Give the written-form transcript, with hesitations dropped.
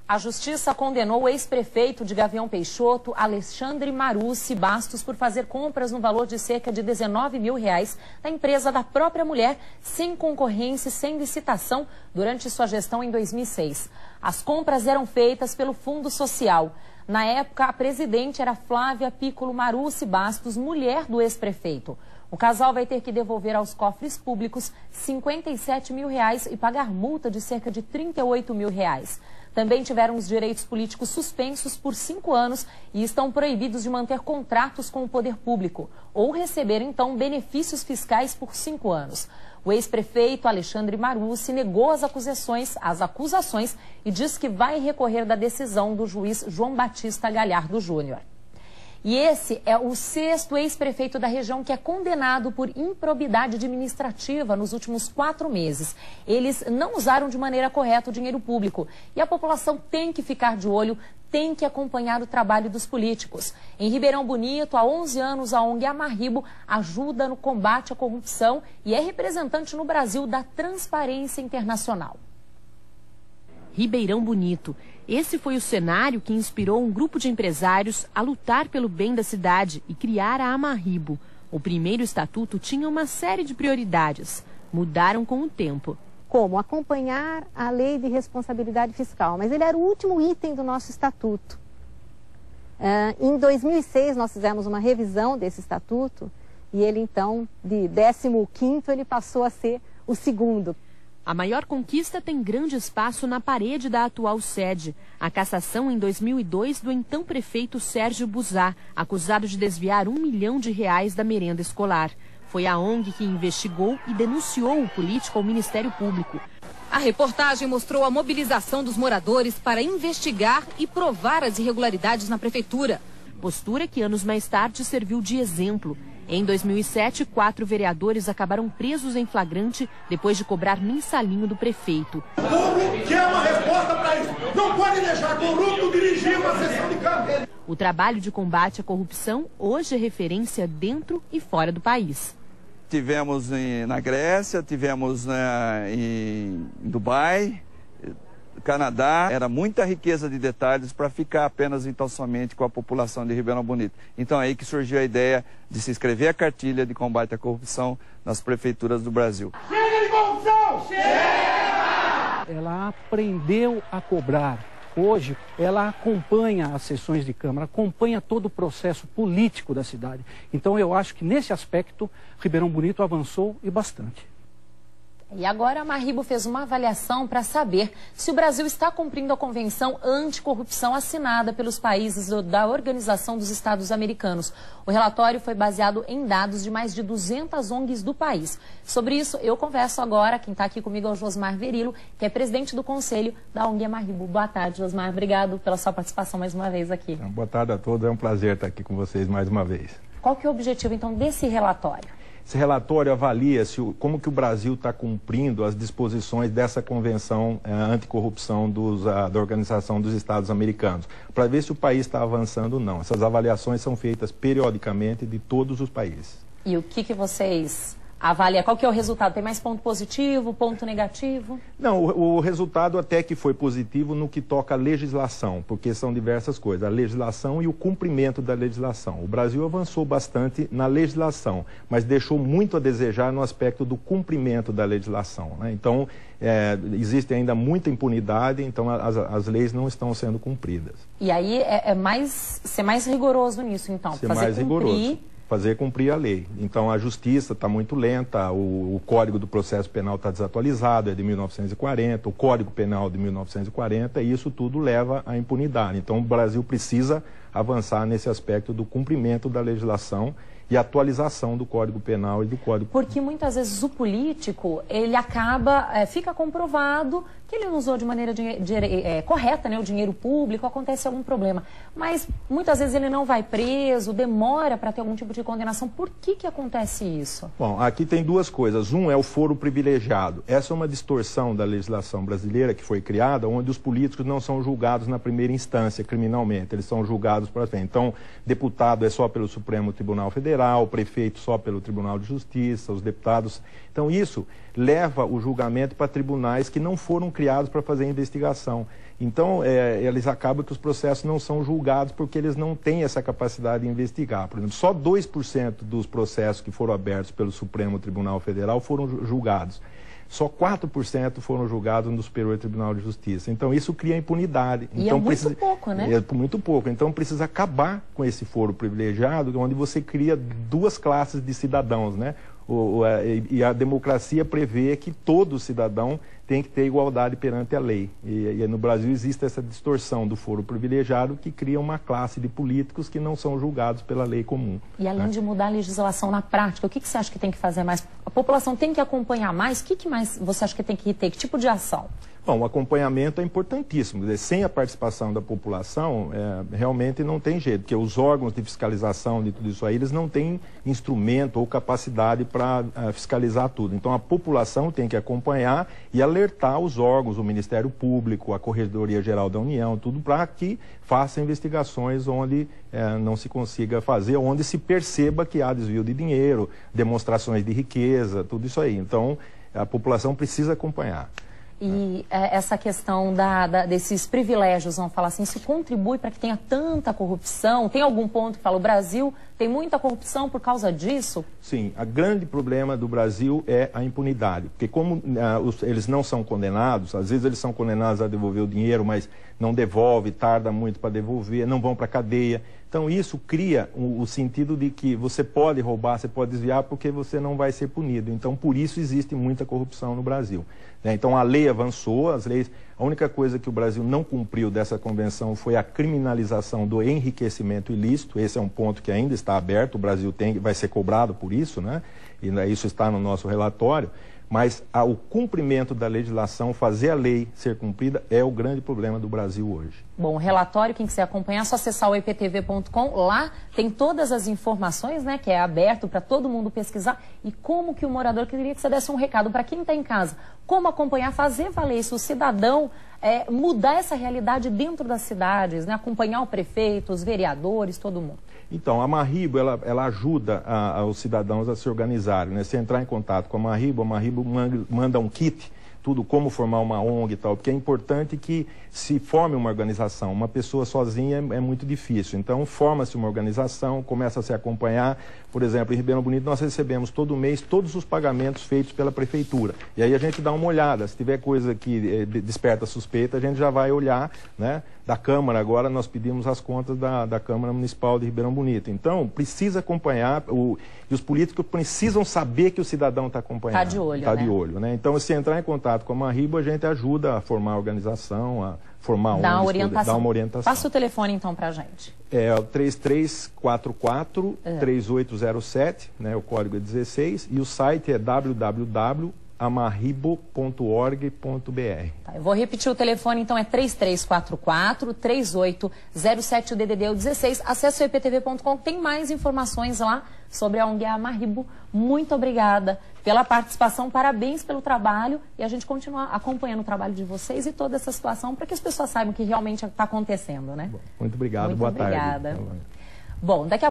A Justiça condenou o ex-prefeito de Gavião Peixoto, Alexandre Marucci Bastos, por fazer compras no valor de cerca de R$19 mil da empresa da própria mulher, sem concorrência e sem licitação, durante sua gestão em 2006. As compras eram feitas pelo Fundo Social. Na época, a presidente era Flávia Piccolo Marucci Bastos, mulher do ex-prefeito. O casal vai ter que devolver aos cofres públicos R$57 mil e pagar multa de cerca de R$38 mil. Também tiveram os direitos políticos suspensos por 5 anos e estão proibidos de manter contratos com o poder público ou receber, então, benefícios fiscais por 5 anos. O ex-prefeito Alexandre Marucci negou as acusações e diz que vai recorrer da decisão do juiz João Batista Galhardo Júnior. E esse é o 6º ex-prefeito da região que é condenado por improbidade administrativa nos últimos 4 meses. Eles não usaram de maneira correta o dinheiro público. E a população tem que ficar de olho, tem que acompanhar o trabalho dos políticos. Em Ribeirão Bonito, há 11 anos, a ONG Amarribo ajuda no combate à corrupção e é representante no Brasil da Transparência Internacional. Ribeirão Bonito. Esse foi o cenário que inspirou um grupo de empresários a lutar pelo bem da cidade e criar a Amarribo. O primeiro estatuto tinha uma série de prioridades. Mudaram com o tempo. Como acompanhar a lei de responsabilidade fiscal, mas ele era o último item do nosso estatuto. Em 2006 nós fizemos uma revisão desse estatuto e ele então, de 15º, ele passou a ser o 2º. A maior conquista tem grande espaço na parede da atual sede. A cassação em 2002 do então prefeito Sérgio Buzá, acusado de desviar R$1 milhão da merenda escolar. Foi a ONG que investigou e denunciou o político ao Ministério Público. A reportagem mostrou a mobilização dos moradores para investigar e provar as irregularidades na prefeitura. Postura que anos mais tarde serviu de exemplo. Em 2007, 4 vereadores acabaram presos em flagrante depois de cobrar mensalinho do prefeito. O povo quer uma resposta para isso. Não pode deixar corrupto dirigir uma sessão de campo. O trabalho de combate à corrupção hoje é referência dentro e fora do país. Tivemos na Grécia, tivemos em Dubai, Canadá. Era muita riqueza de detalhes para ficar apenas então somente com a população de Ribeirão Bonito. Então é aí que surgiu a ideia de se inscrever a cartilha de combate à corrupção nas prefeituras do Brasil. Chega de corrupção! Chega! Ela aprendeu a cobrar. Hoje ela acompanha as sessões de Câmara, acompanha todo o processo político da cidade. Então eu acho que nesse aspecto Ribeirão Bonito avançou e bastante. E agora a Amarribo fez uma avaliação para saber se o Brasil está cumprindo a Convenção Anticorrupção assinada pelos países da Organização dos Estados Americanos. O relatório foi baseado em dados de mais de 200 ONGs do país. Sobre isso, eu converso agora, quem está aqui comigo é o Josmar Verilo, que é presidente do Conselho da ONG Amarribo. Boa tarde, Josmar. Obrigado pela sua participação mais uma vez aqui. Boa tarde a todos, é um prazer estar aqui com vocês mais uma vez. Qual que é o objetivo, então, desse relatório? Esse relatório avalia como que o Brasil está cumprindo as disposições dessa Convenção Anticorrupção da Organização dos Estados Americanos, para ver se o país está avançando ou não. Essas avaliações são feitas periodicamente de todos os países. E o que vocês avaliam? Qual que é o resultado? Tem mais ponto positivo, ponto negativo? Não, o resultado até que foi positivo no que toca à legislação, porque são diversas coisas, a legislação e o cumprimento da legislação. O Brasil avançou bastante na legislação, mas deixou muito a desejar no aspecto do cumprimento da legislação, né? Então, existe ainda muita impunidade, então as leis não estão sendo cumpridas. E aí ser mais rigoroso nisso, então? Ser mais rigoroso. Fazer cumprir a lei. Então a justiça está muito lenta, o Código do Processo Penal está desatualizado, é de 1940, o Código Penal de 1940, e isso tudo leva à impunidade. Então o Brasil precisa avançar nesse aspecto do cumprimento da legislação e atualização do Código Penal e do Código... Porque muitas vezes o político, ele fica comprovado que ele não usou de maneira correta, né, o dinheiro público, acontece algum problema. Mas muitas vezes ele não vai preso, demora para ter algum tipo de condenação. Por que acontece isso? Bom, aqui tem duas coisas. Um é o foro privilegiado. Essa é uma distorção da legislação brasileira que foi criada, onde os políticos não são julgados na primeira instância criminalmente, eles são julgados por frente. Então, deputado é só pelo Supremo Tribunal Federal, Federal, o prefeito só pelo Tribunal de Justiça, os deputados. Então isso leva o julgamento para tribunais que não foram criados para fazer investigação. Então eles acabam que os processos não são julgados porque eles não têm essa capacidade de investigar. Por exemplo, só 2% dos processos que foram abertos pelo Supremo Tribunal Federal foram julgados. Só 4% foram julgados no Superior Tribunal de Justiça. Então, isso cria impunidade. E então, é muito pouco, né? É muito pouco. Então, precisa acabar com esse foro privilegiado, onde você cria duas classes de cidadãos, né? E a democracia prevê que todo cidadão tem que ter igualdade perante a lei. E no Brasil existe essa distorção do foro privilegiado que cria uma classe de políticos que não são julgados pela lei comum. E além de mudar a legislação na prática, o que você acha que tem que fazer mais? A população tem que acompanhar mais? O que mais você acha que tem que ter? Que tipo de ação? Bom, o acompanhamento é importantíssimo. Quer dizer, sem a participação da população, realmente não tem jeito, porque os órgãos de fiscalização de tudo isso aí, eles não têm instrumento ou capacidade para fiscalizar tudo. Então, a população tem que acompanhar e alertar os órgãos, o Ministério Público, a Corregedoria Geral da União, tudo para que faça investigações onde não se consiga fazer, onde se perceba que há desvio de dinheiro, demonstrações de riqueza, tudo isso aí. Então, a população precisa acompanhar. E essa questão desses privilégios, vamos falar assim, isso contribui para que tenha tanta corrupção? Tem algum ponto que fala, o Brasil tem muita corrupção por causa disso? Sim, o grande problema do Brasil é a impunidade, porque como eles não são condenados, às vezes eles são condenados a devolver o dinheiro, mas não devolve, tarda muito para devolver, não vão para a cadeia. Então isso cria o sentido de que você pode roubar, você pode desviar, porque você não vai ser punido. Então por isso existe muita corrupção no Brasil. Então a lei avançou, a única coisa que o Brasil não cumpriu dessa convenção foi a criminalização do enriquecimento ilícito. Esse é um ponto que ainda está aberto, o Brasil vai ser cobrado por isso, né? E isso está no nosso relatório. Mas o cumprimento da legislação, fazer a lei ser cumprida, é o grande problema do Brasil hoje. Bom, o relatório, quem quiser acompanhar, é só acessar o eptv.com. Lá tem todas as informações, né, que é aberto para todo mundo pesquisar. E como que o morador, eu queria que você desse um recado para quem está em casa. Como acompanhar, fazer valer isso, o cidadão mudar essa realidade dentro das cidades, né, acompanhar o prefeito, os vereadores, todo mundo. Então, a Marribo, ela ajuda os cidadãos a se organizarem, né? Se entrar em contato com a Marribo manda um kit, tudo como formar uma ONG e tal, porque é importante que se forme uma organização. Uma pessoa sozinha é muito difícil. Então, forma-se uma organização, começa a se acompanhar. Por exemplo, em Ribeirão Bonito, nós recebemos todo mês todos os pagamentos feitos pela prefeitura. E aí a gente dá uma olhada. Se tiver coisa que desperta suspeita, a gente já vai olhar, né? Da Câmara, agora nós pedimos as contas da Câmara Municipal de Ribeirão Bonito. Então, precisa acompanhar, e os políticos precisam saber que o cidadão está acompanhando. Está de olho, Está de olho, né? Então, se entrar em contato com a Marribo, a gente ajuda a formar a organização, a formar dá uma orientação. Passa o telefone, então, para a gente. É o 3344-3807, né? O código é 16, e o site é www.amarribo.org.br. Tá, eu vou repetir o telefone, então é 3344-3807, o DDD é o 16. Acesse o eptv.com, tem mais informações lá sobre a ONG Amarribo. Muito obrigada pela participação, parabéns pelo trabalho, e a gente continua acompanhando o trabalho de vocês e toda essa situação para que as pessoas saibam o que realmente está acontecendo, né? Muito obrigado, boa tarde. Obrigada. Bom, daqui a